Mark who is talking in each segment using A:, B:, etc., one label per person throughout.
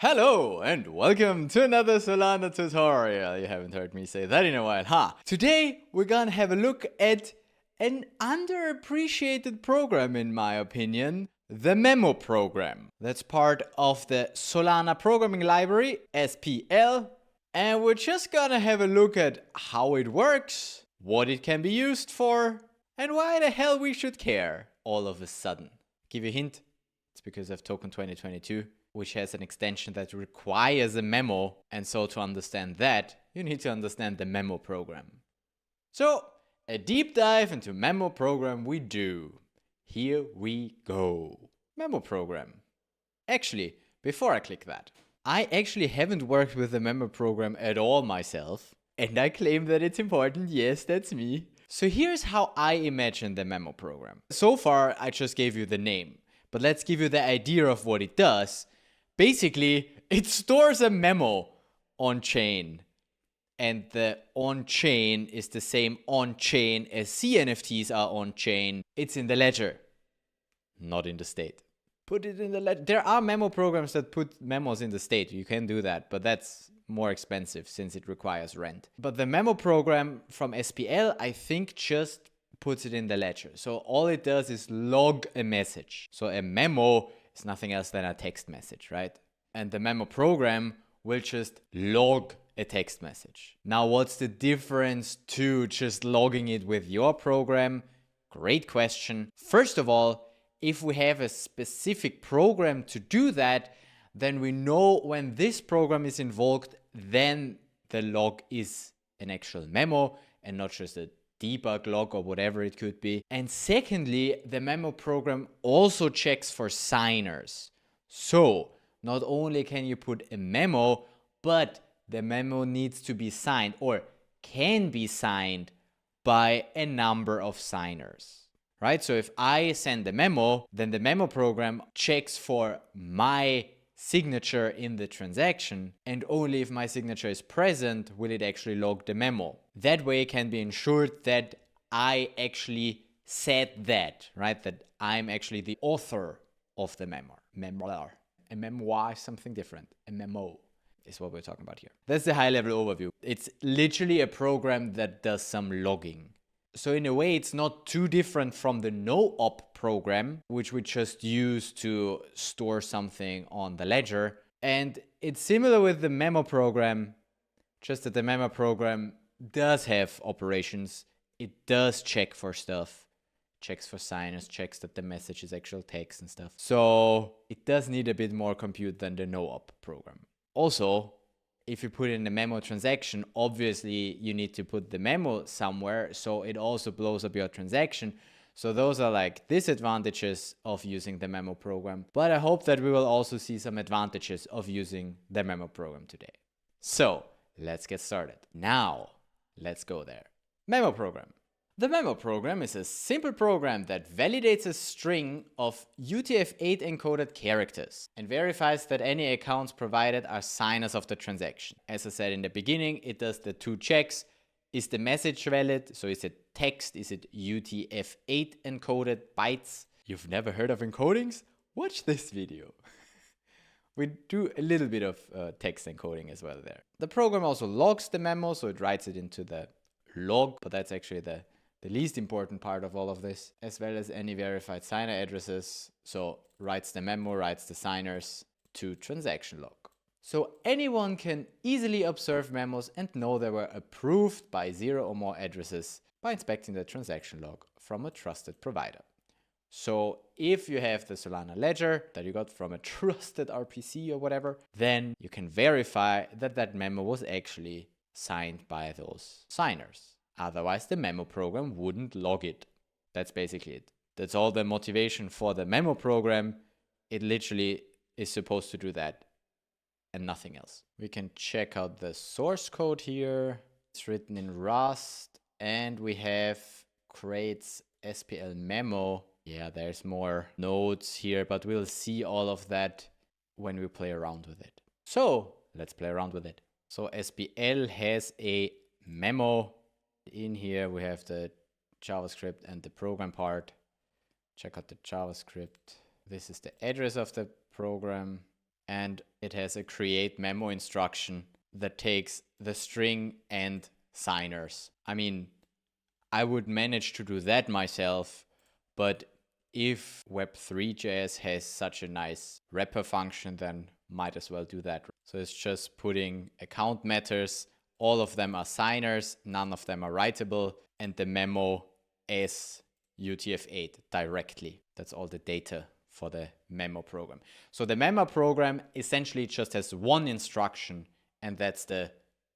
A: Hello and welcome to another Solana tutorial. You haven't heard me say that in a while, huh? Today we're gonna have a look at an underappreciated program in my opinion, the Memo program. That's part of the Solana programming library, SPL, and we're just gonna have a look at how it works, what it can be used for, and why the hell we should care all of a sudden. Give you a hint, it's because of Token 2022. Which has an extension that requires a memo, and so to understand that, you need to understand the Memo program. So, a deep dive into Memo program we do. Here we go. Memo program. Actually, before I click that, I actually haven't worked with the Memo program at all myself, and I claim that it's important. Yes, that's me. So here's how I imagine the Memo program. So far, I just gave you the name, but let's give you the idea of what it does. Basically, it stores a memo on-chain, and the on-chain is the same on-chain as CNFTs are on-chain. It's in the ledger, not in the state. Put it in the ledger. There are memo programs that put memos in the state. You can do that, but that's more expensive since it requires rent. But the memo program from SPL, I think, just puts it in the ledger. So all it does is log a message. So a memo is nothing else than a text message, right? And the Memo program will just log a text message. Now, what's the difference to just logging it with your program? Great question. First of all, if we have a specific program to do that, then we know when this program is invoked, then the log is an actual memo and not just a debug log or whatever it could be. And secondly, the Memo program also checks for signers. So not only can you put a memo, but the memo needs to be signed or can be signed by a number of signers, right? So if I send a memo, then the Memo program checks for my signature in the transaction, and only if my signature is present will it actually log the memo. That way it can be ensured that I actually said that, right? That I'm actually the author of the memo. Memoir. A memoir is something different. A memo is what we're talking about here. That's the high-level overview. It's literally a program that does some logging. So in a way, it's not too different from the no-op program, which we just use to store something on the ledger. And it's similar with the Memo program, just that the Memo program does have operations. It does check for stuff, checks for signers, checks that the message is actual text and stuff. So it does need a bit more compute than the no-op program. Also, if you put in a memo transaction, obviously you need to put the memo somewhere, so it also blows up your transaction. So those are like disadvantages of using the Memo program, but I hope that we will also see some advantages of using the Memo program today. So let's get started. Now, let's go there. Memo program. The Memo program is a simple program that validates a string of UTF-8 encoded characters and verifies that any accounts provided are signers of the transaction. As I said in the beginning, it does the two checks. Is the message valid? So is it text? Is it UTF-8 encoded bytes? You've never heard of encodings? Watch this video. We do a little bit of text encoding as well there. The program also logs the memo, so it writes it into the log, but that's actually the least important part of all of this, as well as any verified signer addresses. So writes the memo, writes the signers to transaction log. So anyone can easily observe memos and know they were approved by 0 or more addresses by inspecting the transaction log from a trusted provider. So if you have the Solana ledger that you got from a trusted RPC or whatever, then you can verify that that memo was actually signed by those signers. Otherwise, the Memo program wouldn't log it. That's basically it. That's all the motivation for the Memo program. It literally is supposed to do that and nothing else. We can check out the source code here. It's written in Rust, and we have creates SPL memo. Yeah, there's more nodes here, but we'll see all of that when we play around with it. So let's play around with it. So SPL has a memo. In here we have the JavaScript and the program part. Check out the JavaScript. This is the address of the program. and it has a create memo instruction that takes the string and signers. I mean, I would manage to do that myself, but if Web3.js has such a nice wrapper function, then might as well do that. So it's just putting account matters. All of them are signers, none of them are writable, and the memo as UTF-8 directly. That's all the data for the memo program. So the memo program essentially just has one instruction, and that's the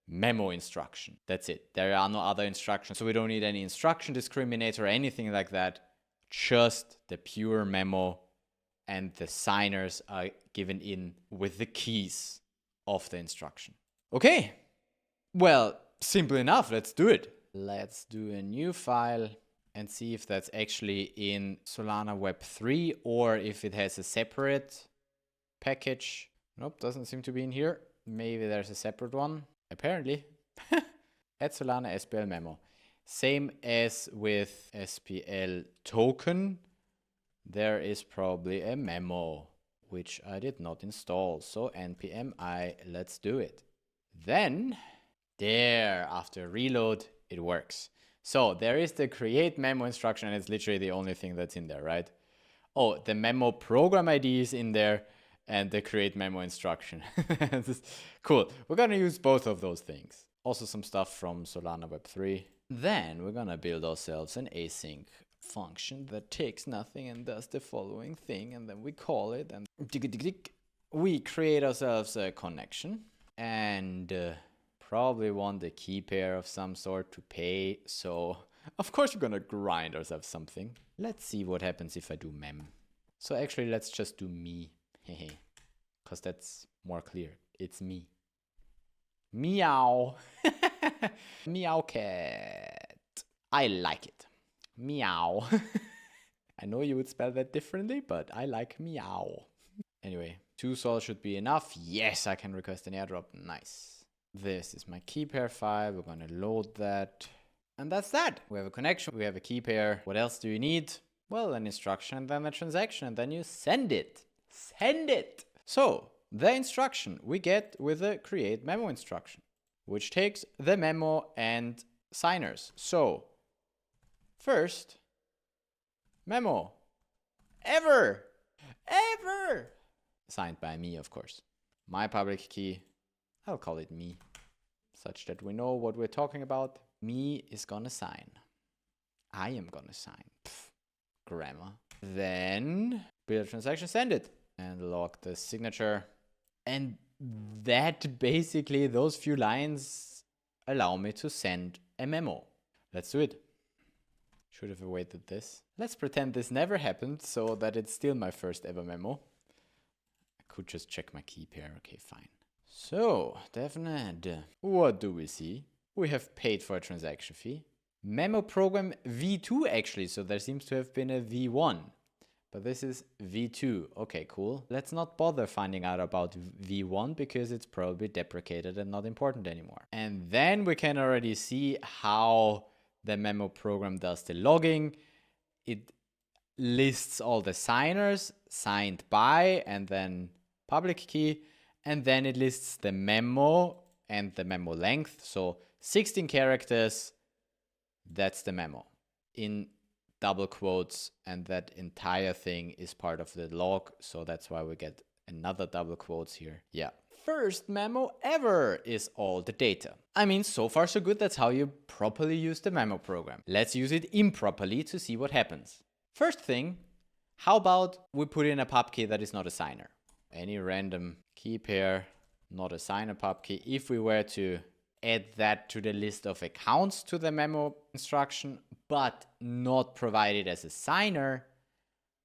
A: memo instruction. That's it. There are no other instructions. So we don't need any instruction discriminator or anything like that. Just the pure memo, and the signers are given in with the keys of the instruction. Okay. Well, simple enough. Let's do it. Let's do a new file and see if that's actually in Solana Web 3 or if it has a separate package. Nope, doesn't seem to be in here. Maybe there's a separate one. Apparently. At Solana SPL memo. Same as with SPL token. There is probably a memo, which I did not install. So npm I, let's do it. Then, there, after reload, it works. So there is the create memo instruction, and it's literally the only thing that's in there, right? Oh, the memo program ID is in there, and the create memo instruction. Cool. We're going to use both of those things. Also some stuff from Solana Web 3. Then we're going to build ourselves an async function that takes nothing and does the following thing, and then we call it, and we create ourselves a connection, and probably want a key pair of some sort to pay. So of course we're going to grind ourselves something. Let's see what happens if I do mem. So actually let's just do me. Because that's more clear. It's me. Meow. Meow cat. I like it. Meow. I know you would spell that differently, but I like meow. Anyway, 2 sol should be enough. Yes, I can request an airdrop. Nice. This is my key pair file. We're going to load that. And that's that. We have a connection. We have a key pair. What else do you need? Well, an instruction and then a transaction, and then you send it. Send it. So the instruction we get with the create memo instruction, which takes the memo and signers. So first, memo, ever, signed by me, of course. My public key, I'll call it me, such that we know what we're talking about. Me is gonna sign. I am gonna sign. Grammar. Then build a transaction, send it, and log the signature. And that basically, those few lines allow me to send a memo. Let's do it. Should have awaited this. Let's pretend this never happened so that it's still my first ever memo. I could just check my key pair. Okay, fine. So, definite. What do we see? We have paid for a transaction fee. Memo program V2 actually, so there seems to have been a V1. But this is V2. Okay, cool. Let's not bother finding out about V1 because it's probably deprecated and not important anymore. And then we can already see how the memo program does the logging. It lists all the signers, signed by, and then public key. And then it lists the memo and the memo length. So 16 characters, that's the memo. In double quotes, and that entire thing is part of the log, so that's why we get another double quotes here. Yeah, first memo ever is all the data. I mean, so far so good. That's how you properly use the memo program. Let's use it improperly to see what happens. First thing, how about we put in a pub key that is not a signer? Any random key pair, not a signer pub key. If we were to add that to the list of accounts to the memo instruction, but not provided as a signer,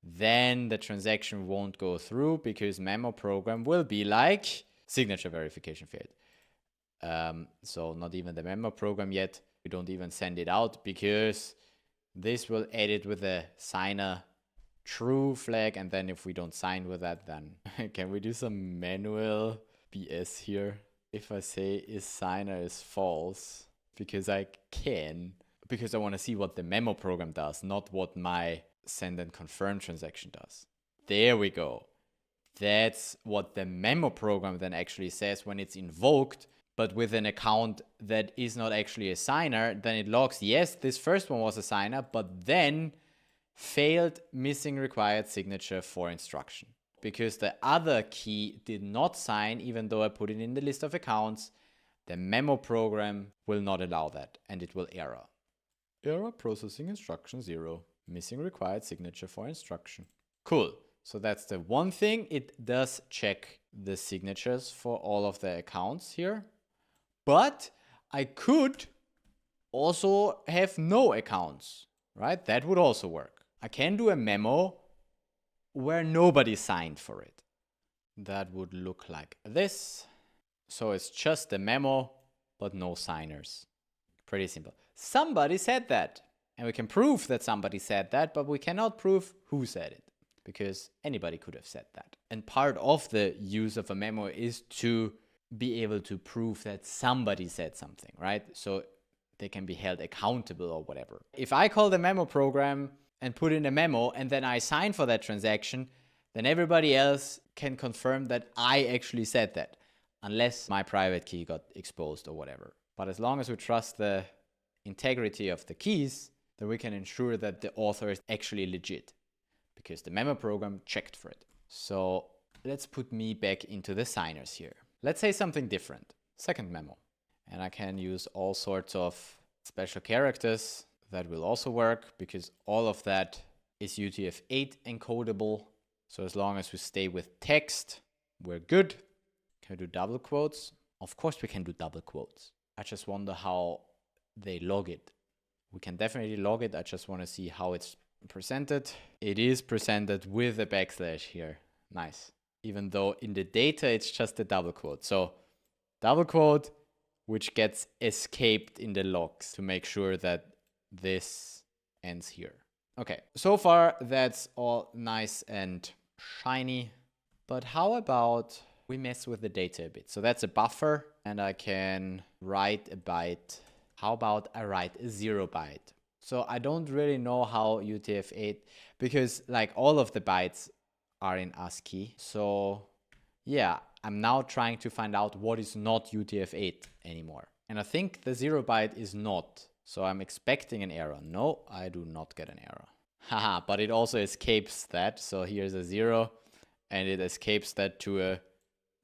A: then the transaction won't go through because memo program will be like signature verification failed. So not even the memo program yet. We don't even send it out because this will add it with a signer true flag. And then if we don't sign with that, then can we do some manual BS here? If I say is signer is false, because I can, because I want to see what the memo program does, not what my send and confirm transaction does. There we go. That's what the Memo program then actually says when it's invoked, but with an account that is not actually a signer, then it logs, yes, this first one was a signer, but then failed missing required signature for instruction. Because the other key did not sign, even though I put it in the list of accounts, the Memo program will not allow that, and it will error. Error processing instruction 0, missing required signature for instruction. Cool. So that's the one thing. It does check the signatures for all of the accounts here. But I could also have no accounts, right? That would also work. I can do a memo where nobody signed for it. That would look like this. So it's just a memo, but no signers. Pretty simple. Somebody said that. And we can prove that somebody said that, but we cannot prove who said it, because anybody could have said that. And part of the use of a memo is to be able to prove that somebody said something, right? So they can be held accountable or whatever. If I call the memo program and put in a memo and then I sign for that transaction, then everybody else can confirm that I actually said that, unless my private key got exposed or whatever. But as long as we trust the integrity of the keys, then we can ensure that the author is actually legit, because the memo program checked for it. So let's put me back into the signers here. Let's say something different. Second memo. And I can use all sorts of special characters. That will also work, because all of that is UTF-8 encodable. So as long as we stay with text, we're good. Can we do double quotes? Of course we can do double quotes. I just wonder how they log it. We can definitely log it. I just want to see how it's presented. It is presented with a backslash here. Nice. Even though in the data it's just a double quote. So double quote, which gets escaped in the logs to make sure that this ends here. Okay, so far that's all nice and shiny. But how about we mess with the data a bit? So that's a buffer, and I can write a byte. How about I write a 0 byte? So I don't really know how UTF-8, because like all of the bytes are in ASCII. So yeah, I'm now trying to find out what is not UTF-8 anymore. And I think the 0 byte is not. So I'm expecting an error. No, I do not get an error. Haha, but it also escapes that. So here's a 0, and it escapes that to a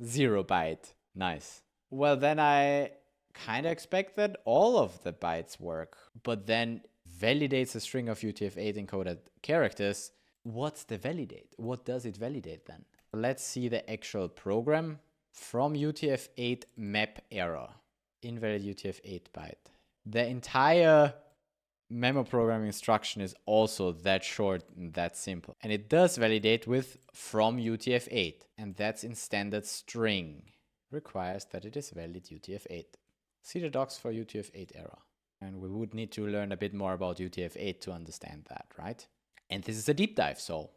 A: 0 byte. Nice. Well, then I kind of expect that all of the bytes work, but then validates a string of UTF-8 encoded characters. What's the validate? What does it validate then? Let's see the actual program. From UTF-8 map error, invalid UTF-8 byte. The entire Memo Program instruction is also that short and that simple. And it does validate with from UTF-8, and that's in standard string. Requires that it is valid UTF-8. See the docs for UTF-8 error. And we would need to learn a bit more about UTF-8 to understand that, right? And this is a deep dive, so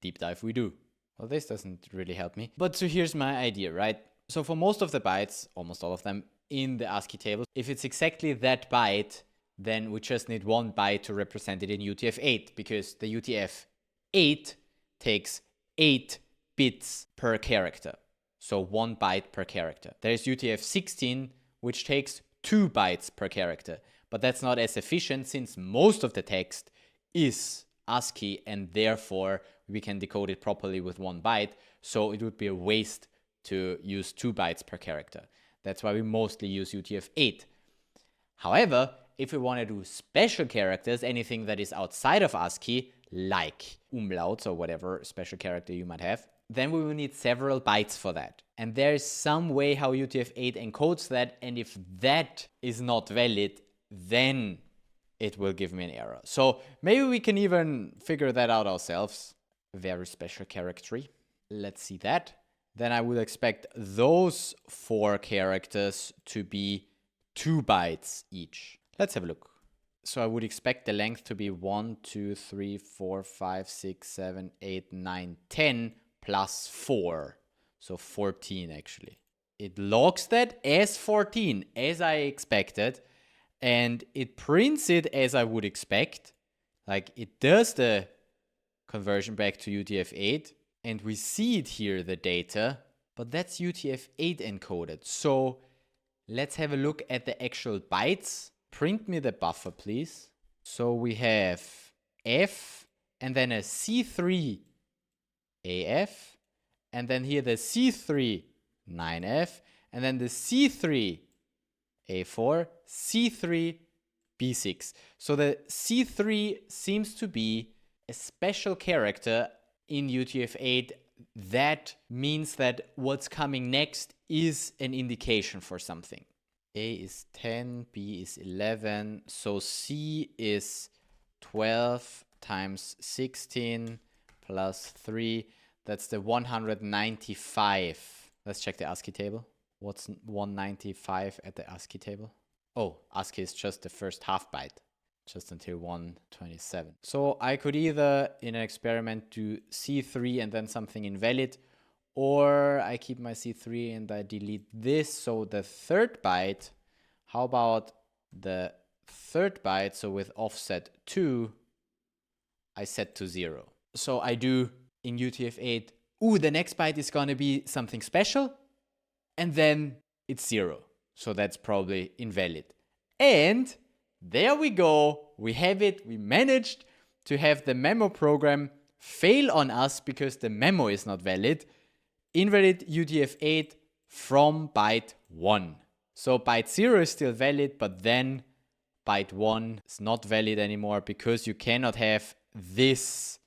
A: deep dive we do. Well, this doesn't really help me. But so here's my idea, right? So for most of the bytes, almost all of them, in the ASCII table, if it's exactly that byte, then we just need one byte to represent it in UTF-8, because the UTF-8 takes 8 bits per character. So 1 byte per character. There's UTF-16, which takes 2 bytes per character. But that's not as efficient, since most of the text is ASCII, and therefore we can decode it properly with 1 byte. So it would be a waste to use 2 bytes per character. That's why we mostly use UTF-8. However, if we want to do special characters, anything that is outside of ASCII, like umlauts or whatever special character you might have, then we will need several bytes for that. And there is some way how UTF-8 encodes that, and if that is not valid, then it will give me an error. So maybe we can even figure that out ourselves. Very special character. Let's see that. Then I would expect those 4 characters to be 2 bytes each. Let's have a look. So I would expect the length to be 1, 2, 3, 4, 5, 6, 7, 8, 9, 10 plus 4. So 14 actually. It logs that as 14, as I expected. And it prints it as I would expect. Like it does the conversion back to UTF-8. and we see it here, the data, but that's UTF-8 encoded. So let's have a look at the actual bytes. Print me the buffer, please. So we have F and then a C3 AF, and then here the C3 9F, and then the C3 A4, C3 B6. So the C3 seems to be a special character in UTF-8 that means that what's coming next is an indication for something. A is 10, B is 11, so C is 12 times 16 plus 3. That's the 195. Let's check the ASCII table. What's 195 at the ASCII table? Oh, ASCII is just the first half byte, just until 127. So I could either, in an experiment, do C3 and then something invalid, or I keep my C3 and I delete this. So the third byte, how about the third byte? So with offset 2, I set to 0. So I do in UTF-8, the next byte is going to be something special, and then it's 0. So that's probably invalid. And there we go. We have it. We managed to have the memo program fail on us because the memo is not valid. Invalid UTF-8 from byte 1. So byte 0 is still valid, but then byte 1 is not valid anymore because you cannot have this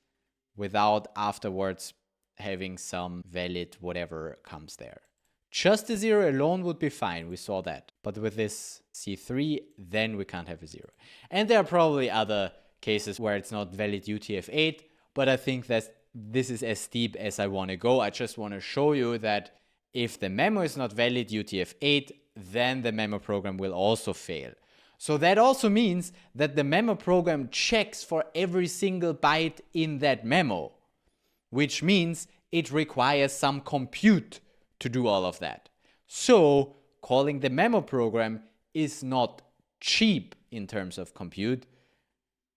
A: without afterwards having some valid whatever comes there. Just the 0 alone would be fine, we saw that. But with this C3, then we can't have a 0. And there are probably other cases where it's not valid UTF-8, but I think that this is as deep as I want to go. I just want to show you that if the memo is not valid UTF-8, then the memo program will also fail. So that also means that the memo program checks for every single byte in that memo, which means it requires some compute to do all of that. So calling the memo program is not cheap in terms of compute.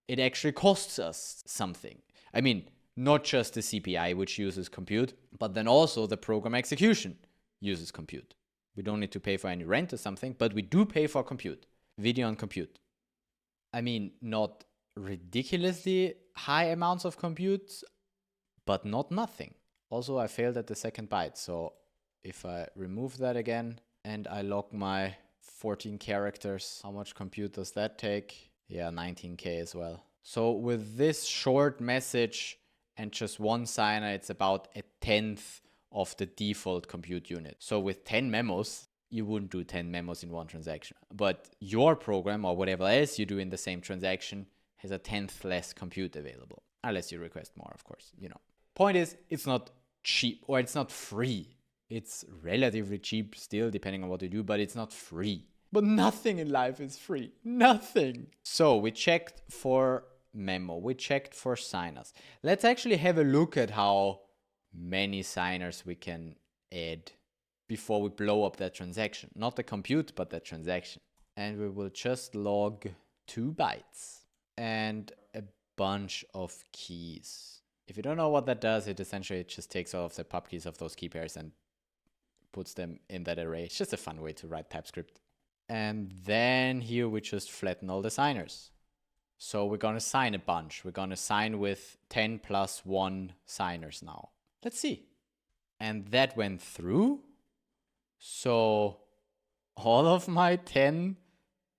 A: It actually costs us something. I mean, not just the CPI, which uses compute, but then also the program execution uses compute. We don't need to pay for any rent or something, but we do pay for compute, video and compute. I mean, not ridiculously high amounts of compute, but not nothing. Also, I failed at the second byte, so if I remove that again and I log my 14 characters, how much compute does that take? Yeah, 19K as well. So with this short message and just one signer, it's about 1/10 of the default compute unit. So with 10 memos, you wouldn't do 10 memos in one transaction. But your program or whatever else you do in the same transaction has 1/10 less compute available. Unless you request more, of course, Point is, it's not cheap or it's not free. It's relatively cheap still, depending on what you do, but it's not free. But nothing in life is free. Nothing. So we checked for memo. We checked for signers. Let's actually have a look at how many signers we can add before we blow up that transaction. Not the compute, but the transaction. And we will just log 2 bytes and a bunch of keys. If you don't know what that does, it essentially just takes all of the pub keys of those key pairs and puts them in that array. It's just a fun way to write TypeScript. And then here we just flatten all the signers. So we're going to sign a bunch. We're going to sign with 10 plus 1 signers now. Let's see. And that went through. So all of my 10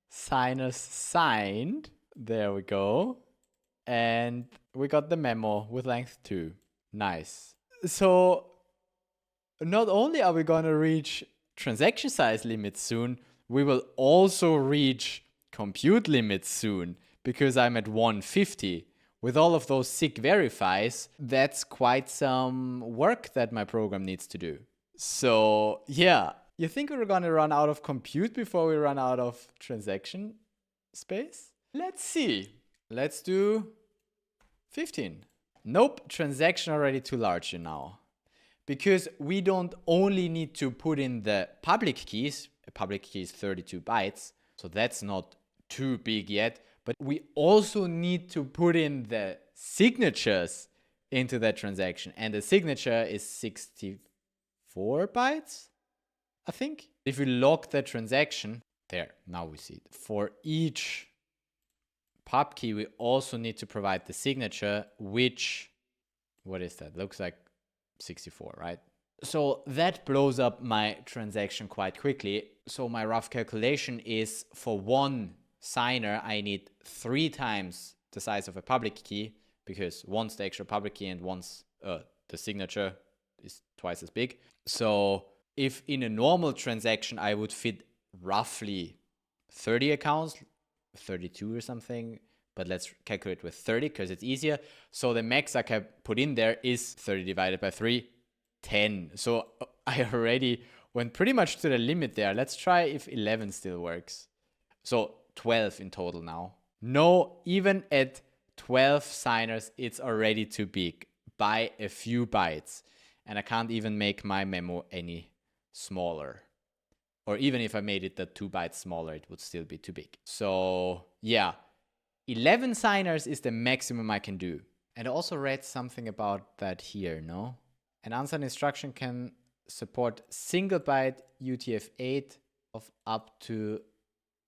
A: signers signed. There we go. And we got the memo with length 2. Nice. So not only are we going to reach transaction size limits soon, we will also reach compute limits soon, because I'm at 150. With all of those sick verifies, that's quite some work that my program needs to do. So yeah, you think we're going to run out of compute before we run out of transaction space? Let's see. Let's do 15. Nope, transaction already too large now. Because we don't only need to put in the public keys. A public key is 32 bytes, so that's not too big yet. But we also need to put in the signatures into that transaction. And the signature is 64 bytes, I think. If we lock the transaction, there, now we see it. For each pub key, we also need to provide the signature, which, what is that? Looks like 64, right? So that blows up my transaction quite quickly. So my rough calculation is for one signer, I need 3 times the size of a public key, because one's the actual public key and one's the signature is twice as big. So if in a normal transaction, I would fit roughly 30 accounts, 32 or something, but let's calculate with 30 because it's easier. So the max I can put in there is 30 divided by 3, 10. So I already went pretty much to the limit there. Let's try if 11 still works. So 12 in total now. No, even at 12 signers, it's already too big by a few bytes. And I can't even make my memo any smaller. Or even if I made it that 2 bytes smaller, it would still be too big. So yeah, 11 signers is the maximum I can do. And I also read something about that here, no? An unsigned instruction can support single byte UTF-8 of up to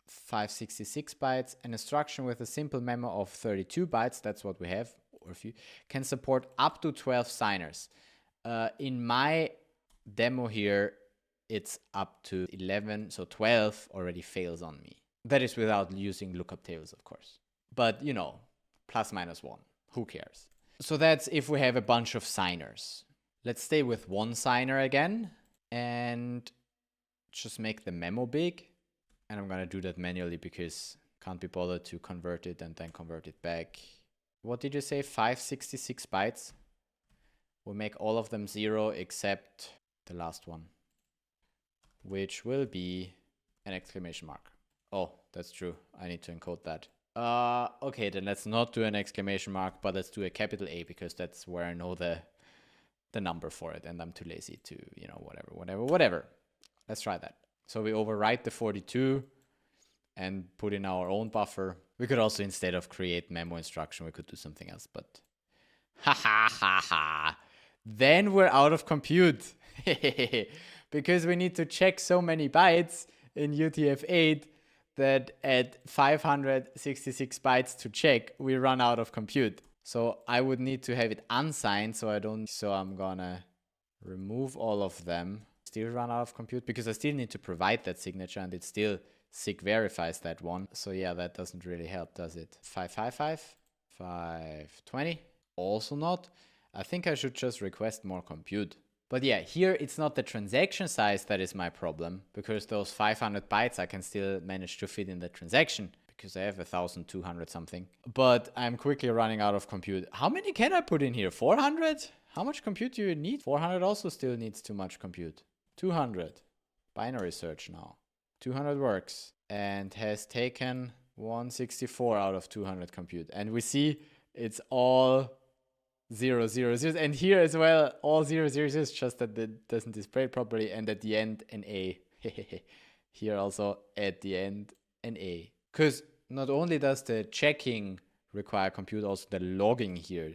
A: 566 bytes. An instruction with a simple memo of 32 bytes, that's what we have, or a few, can support up to 12 signers. In my demo here, it's up to 11, so 12 already fails on me. That is without using lookup tables, of course. But, you know, plus minus 1, who cares? So that's if we have a bunch of signers. Let's stay with one signer again and just make the memo big. And I'm gonna do that manually because can't be bothered to convert it and then convert it back. What did you say? 566 bytes. We'll make all of them 0 except the last one, which will be an exclamation mark. Oh, that's true. I need to encode that. Okay, then let's not do an exclamation mark, but let's do a capital A because that's where I know the number for it, and I'm too lazy to, you know, whatever. Let's try that. So we overwrite the 42 and put in our own buffer. We could also, instead of create memo instruction, we could do something else, but then we're out of compute because we need to check so many bytes in UTF-8 that at 566 bytes to check, we run out of compute. So I would need to have it unsigned, so I'm gonna remove all of them. Still run out of compute because I still need to provide that signature and it still SIG verifies that one. So yeah, that doesn't really help, does it? 555, 520, also not. I think I should just request more compute. But yeah, here it's not the transaction size that is my problem, because those 500 bytes I can still manage to fit in the transaction because I have 1,200 something. But I'm quickly running out of compute. How many can I put in here? 400? How much compute do you need? 400 also still needs too much compute. 200. Binary search now. 200 works and has taken 164 out of 200 compute. And we see it's all 0, 0, 0. And here as well, all 0, 0, 0, just that it doesn't display properly. And at the end, an A. Here also at the end, an A. Because not only does the checking require compute, also the logging here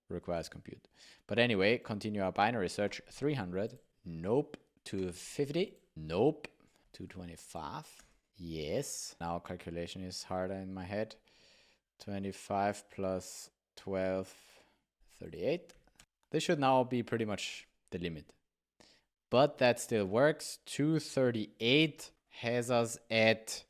A: requires compute. But anyway, continue our binary search. 300. Nope. 250. Nope. 225. Yes. Now calculation is harder in my head. 25 plus 12, 38. This should now be pretty much the limit. But that still works. 238 has us at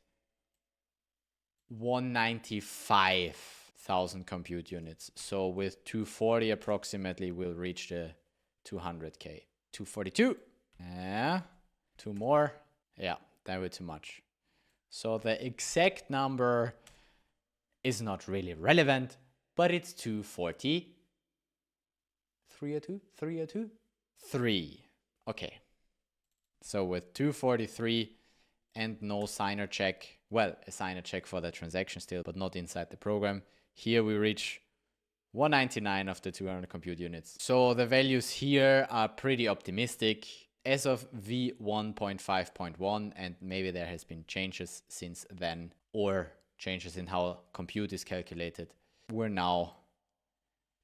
A: 195,000 compute units. So with 240 approximately, we'll reach the 200K. 242. Yeah. 2 more. Yeah, that was too much. So the exact number is not really relevant, but it's 240. 302? 302? 3. Okay. So with 243 and no signer check, well, a signer check for the transaction still, but not inside the program. Here we reach 199 of the 200 compute units. So the values here are pretty optimistic. As of v1.5.1, and maybe there has been changes since then, or changes in how compute is calculated, we're now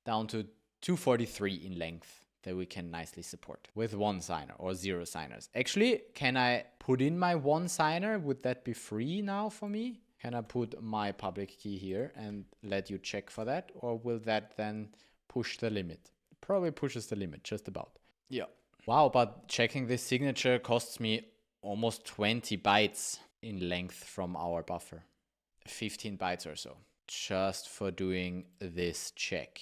A: down to 243 in length that we can nicely support with one signer or 0 signers. Actually, can I put in my 1 signer? Would that be free now for me? Can I put my public key here and let you check for that? Or will that then push the limit? It probably pushes the limit, just about. Yeah. Wow, but checking this signature costs me almost 20 bytes in length from our buffer. 15 bytes or so. Just for doing this check.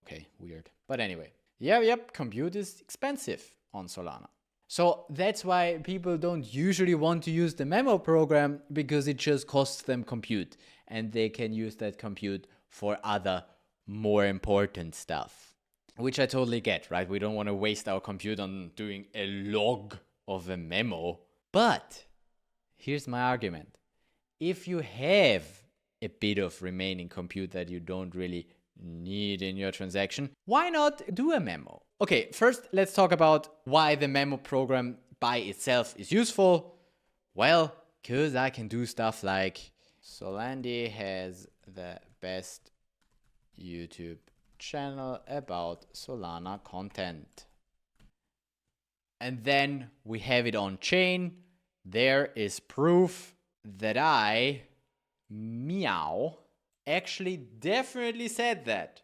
A: Okay, weird. But anyway. Yep, compute is expensive on Solana. So that's why people don't usually want to use the Memo program, because it just costs them compute. And they can use that compute for other more important stuff. Which I totally get, right? We don't want to waste our compute on doing a log of a memo. But here's my argument. If you have a bit of remaining compute that you don't really need in your transaction, why not do a memo? Okay, first let's talk about why the Memo program by itself is useful. Well, because I can do stuff like Solandy has the best YouTube channel about Solana content. And then we have it on chain. There is proof that I, meow, actually definitely said that.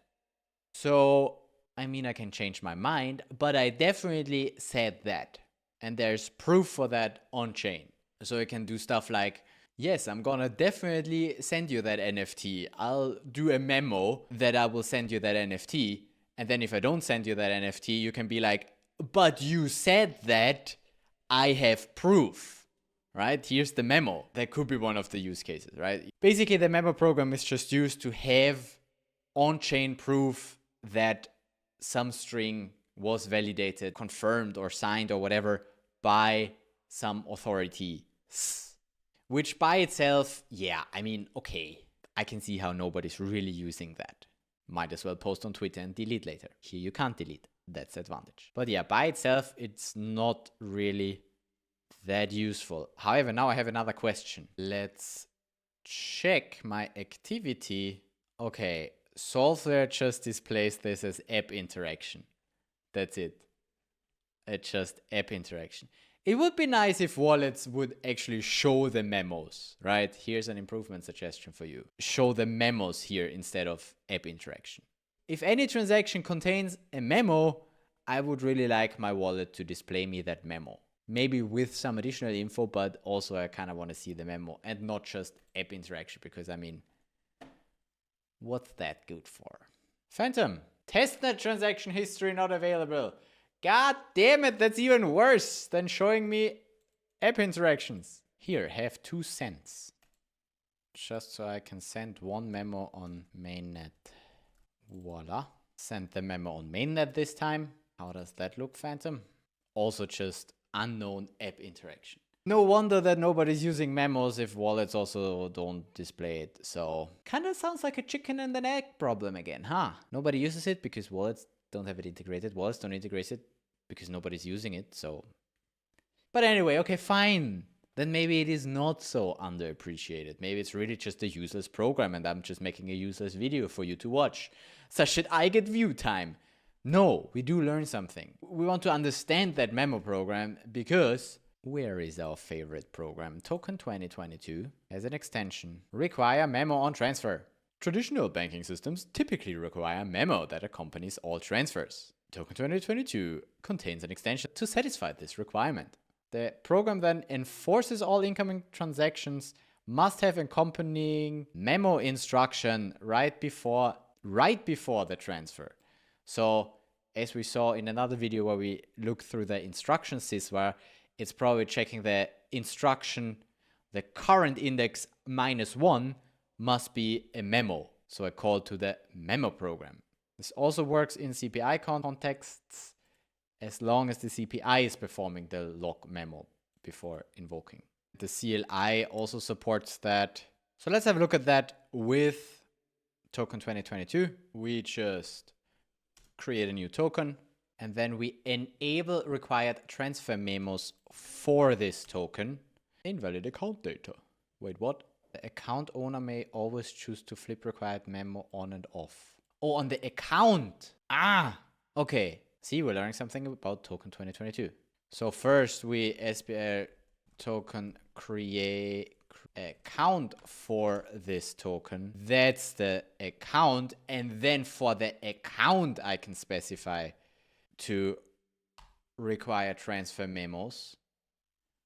A: So, I mean, I can change my mind, but I definitely said that. And there's proof for that on chain. So I can do stuff like, yes, I'm gonna definitely send you that NFT. I'll do a memo that I will send you that NFT. And then if I don't send you that NFT, you can be like, but you said that, I have proof. Right? Here's the memo. That could be one of the use cases, right? Basically, the Memo program is just used to have on-chain proof that some string was validated, confirmed, or signed, or whatever by some authority. Which by itself, yeah, I mean, okay, I can see how nobody's really using that. Might as well post on Twitter and delete later. Here you can't delete. That's the advantage. But yeah, by itself, it's not really that useful. However, now I have another question. Let's check my activity. Okay, Solver just displays this as app interaction. That's it. It's just app interaction. It would be nice if wallets would actually show the memos, right? Here's an improvement suggestion for you. Show the memos here instead of app interaction. If any transaction contains a memo, I would really like my wallet to display me that memo. Maybe with some additional info, but also I kind of want to see the memo and not just app interaction, because I mean, what's that good for? Phantom, testnet transaction history not available. God damn it, that's even worse than showing me app interactions. Here, have 2 cents. Just so I can send one memo on mainnet. Voila. Send the memo on mainnet this time. How does that look, Phantom? Also just unknown app interaction. No wonder that nobody's using memos if wallets also don't display it. So kind of sounds like a chicken and an egg problem again, huh? Nobody uses it because wallets don't have it integrated. Wallets don't integrate it because nobody's using it. So, but anyway, okay, fine. Then maybe it is not so underappreciated. Maybe it's really just a useless program and I'm just making a useless video for you to watch. So should I get view time? No, we do learn something. We want to understand that Memo program because where is our favorite program? Token 2022 has an extension. Require memo on transfer. Traditional banking systems typically require memo that accompanies all transfers. Token 2022 contains an extension to satisfy this requirement. The program then enforces all incoming transactions must have accompanying memo instruction right before the transfer. So as we saw in another video where we looked through the instruction sysware, it's probably checking the instruction, the current index -1 must be a memo. So a call to the Memo program. This also works in CPI contexts as long as the CPI is performing the log memo before invoking. The CLI also supports that. So let's have a look at that with token 2022. We just create a new token and then we enable required transfer memos for this token. Invalid account data. Wait, what? The account owner may always choose to flip required memo on and off. Oh, on the account. Okay. See, we're learning something about token 2022. So first we SBR token create account for this token. That's the account. And then for the account, I can specify to require transfer memos.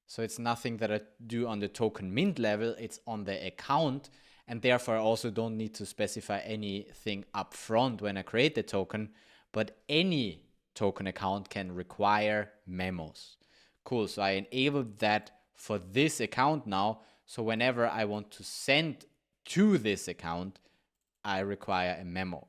A: So it's nothing that I do on the token mint level. It's on the account. And therefore, I also don't need to specify anything up front when I create the token. But any token account can require memos. Cool. So I enabled that for this account now. So whenever I want to send to this account, I require a memo.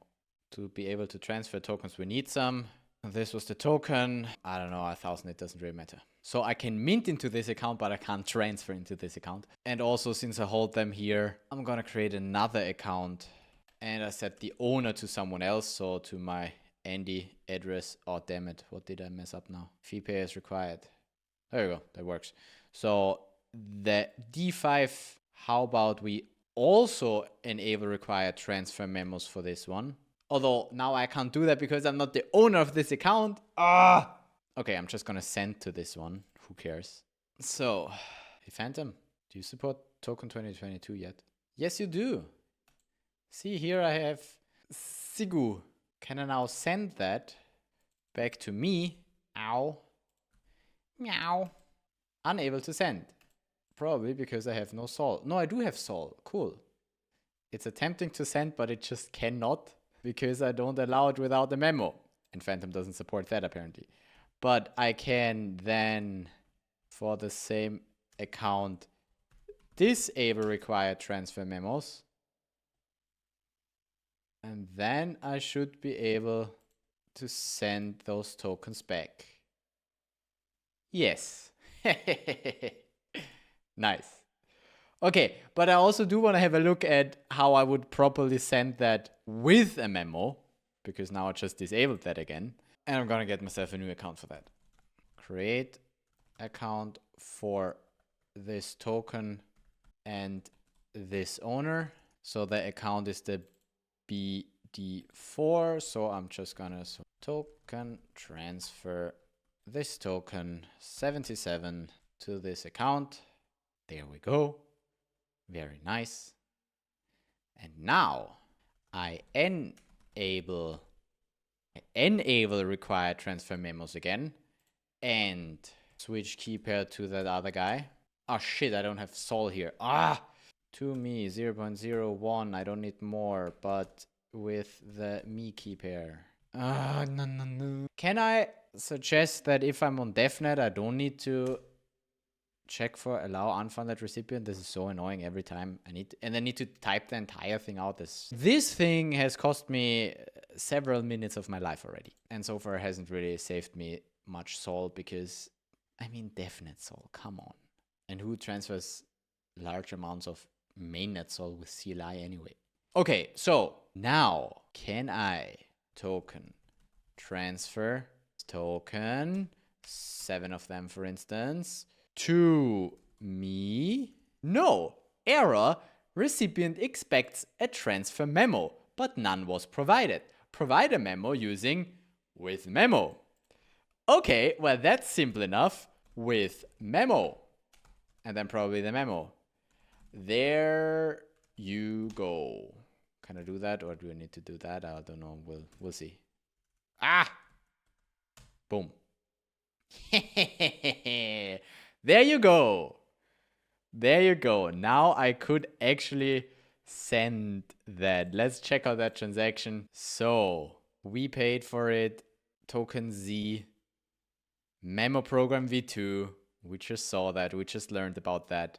A: To be able to transfer tokens, we need some. This was the token. I don't know, 1,000, it doesn't really matter. So I can mint into this account, but I can't transfer into this account. And also, since I hold them here, I'm gonna create another account. And I set the owner to someone else, so to my Andy address. Oh, damn it. What did I mess up now? Fee pay is required. There you go. That works. So the D5, how about we also enable required transfer memos for this one? Although now I can't do that because I'm not the owner of this account. Okay, I'm just gonna send to this one. Who cares? So, hey Phantom, do you support token 2022 yet? Yes, you do. See, here I have Sigu. Can I now send that back to me? Ow. Meow. Unable to send. Probably because I have no sol. No, I do have sol. Cool. It's attempting to send, but it just cannot because I don't allow it without a memo. And Phantom doesn't support that apparently. But I can then, for the same account, disable required transfer memos. And then I should be able to send those tokens back. Yes. Nice. Okay, but I also do want to have a look at how I would properly send that with a memo, because now I just disabled that again. And I'm going to get myself a new account for that. Create account for this token and this owner. So the account is the BD4. So I'm just going to token transfer this token 77 to this account. There we go. Very nice. And now I enable required transfer memos again and switch key pair to that other guy. Oh shit, I don't have sol here. To me 0.01. I don't need more, but with the me key pair. No. Can I suggest that if I'm on DevNet, I don't need to check for allow unfunded recipient? This is so annoying every time I need to type the entire thing out. This thing has cost me several minutes of my life already, and so far hasn't really saved me much sol because I mean DevNet sol, come on. And who transfers large amounts of mainnet sol with CLI anyway? Okay, so now can I token transfer token 7 of them, for instance, to me? No, error, recipient expects a transfer memo, but none was provided. Provide a memo using with memo. Okay, well that's simple enough. With memo. And then probably the memo. There you go. Can I do that or do I need to do that? I don't know. We'll see. Boom. There you go. There you go. Now I could actually send that. Let's check out that transaction. So we paid for it. Token Z. Memo Program V2. We just saw that. We just learned about that.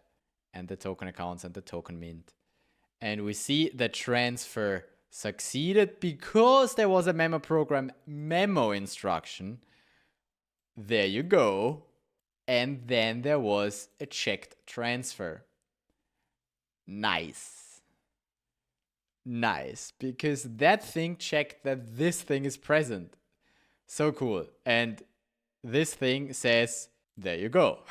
A: And the token accounts and the token mint. And we see the transfer succeeded because there was a Memo Program Memo Instruction. There you go. And then there was a checked transfer. Nice. Nice. Because that thing checked that this thing is present. So cool. And this thing says, there you go.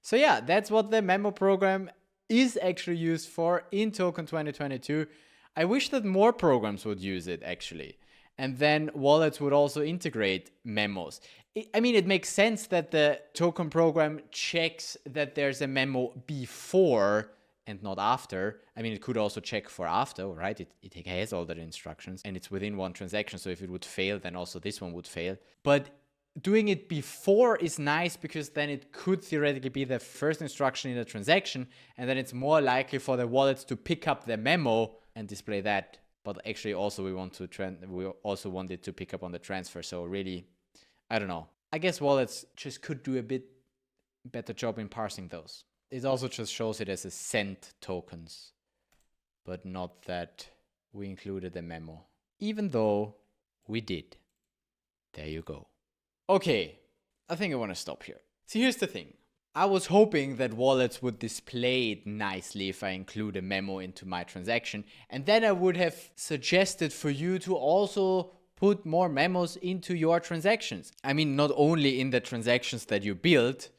A: So yeah, that's what the memo program is actually used for in Token 2022. I wish that more programs would use it actually. And then wallets would also integrate memos. I mean, it makes sense that the token program checks that there's a memo before and not after. I mean, it could also check for after, right? It has all the instructions and it's within one transaction. So if it would fail, then also this one would fail. But doing it before is nice because then it could theoretically be the first instruction in the transaction. And then it's more likely for the wallets to pick up the memo and display that. But actually also we also want it to pick up on the transfer. So really, I don't know. I guess wallets just could do a bit better job in parsing those. It also just shows it as a sent tokens, but not that we included a memo, even though we did. There you go. Okay, I think I want to stop here. See, here's the thing. I was hoping that wallets would display it nicely if I include a memo into my transaction, and then I would have suggested for you to also put more memos into your transactions. I mean, not only in the transactions that you build,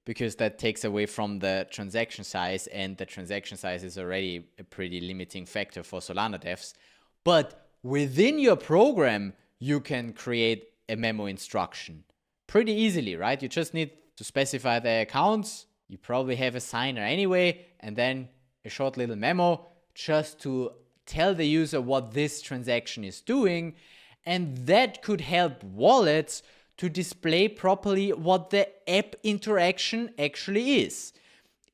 A: because that takes away from the transaction size, and the transaction size is already a pretty limiting factor for Solana devs. But within your program, you can create a memo instruction pretty easily, right? You just need to specify the accounts. You probably have a signer anyway, and then a short little memo just to tell the user what this transaction is doing. And that could help wallets to display properly what the app interaction actually is.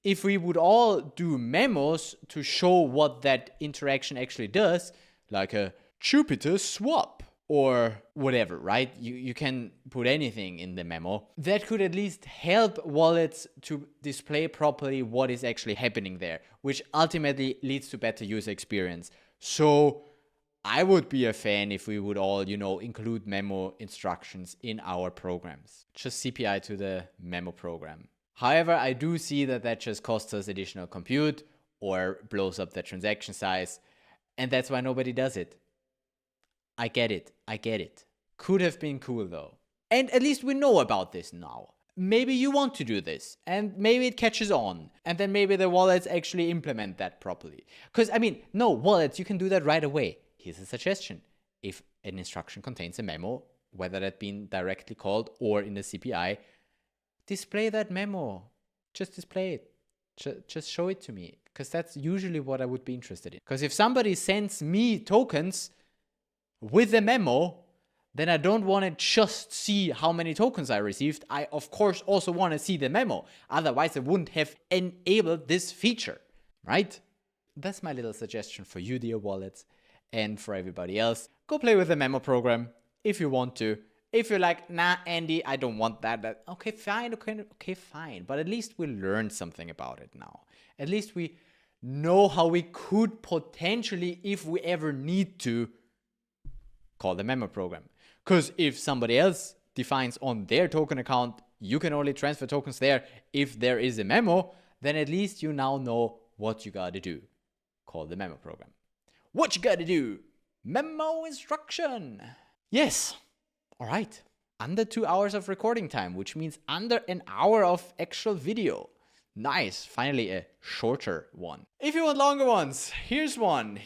A: If we would all do memos to show what that interaction actually does, like a Jupiter swap or whatever, right? You can put anything in the memo. That could at least help wallets to display properly what is actually happening there, which ultimately leads to better user experience. So I would be a fan if we would all, include memo instructions in our programs. Just CPI to the memo program. However, I do see that just costs us additional compute or blows up the transaction size. And that's why nobody does it. I get it. Could have been cool though. And at least we know about this now. Maybe you want to do this and maybe it catches on. And then maybe the wallets actually implement that properly. Because, no, wallets, you can do that right away. Here's a suggestion. If an instruction contains a memo, whether that being directly called or in the CPI, display that memo. Just display it. Just show it to me. Because that's usually what I would be interested in. Because if somebody sends me tokens with a memo, then I don't want to just see how many tokens I received. I, of course, also want to see the memo. Otherwise, I wouldn't have enabled this feature, right? That's my little suggestion for you, dear wallets. And for everybody else, go play with the memo program if you want to. If you're like, nah, Andy, I don't want that. Okay, fine. Okay, fine. But at least we learned something about it now. At least we know how we could potentially, if we ever need to, call the memo program. Because if somebody else defines on their token account, you can only transfer tokens there if there is a memo, then at least you now know what you got to do. Call the memo program. What you gotta do? Memo instruction. Yes. All right. Under 2 hours of recording time, which means under an hour of actual video. Nice. Finally, a shorter one. If you want longer ones, here's one.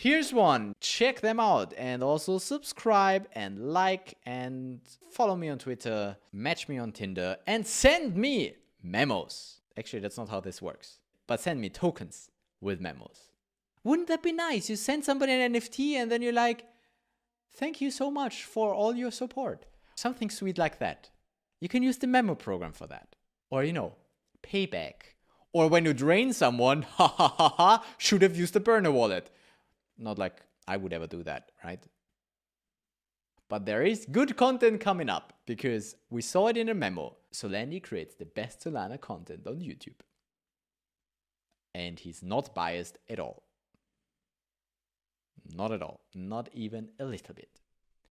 A: Check them out. And also subscribe and like and follow me on Twitter, match me on Tinder, and send me memos. Actually, that's not how this works. But send me tokens with memos. Wouldn't that be nice? You send somebody an NFT and then you're like, thank you so much for all your support. Something sweet like that. You can use the memo program for that. Or, payback. Or when you drain someone, should have used the burner wallet. Not like I would ever do that, right? But there is good content coming up because we saw it in a memo. Solandy creates the best Solana content on YouTube. And he's not biased at all. Not at all. Not even a little bit.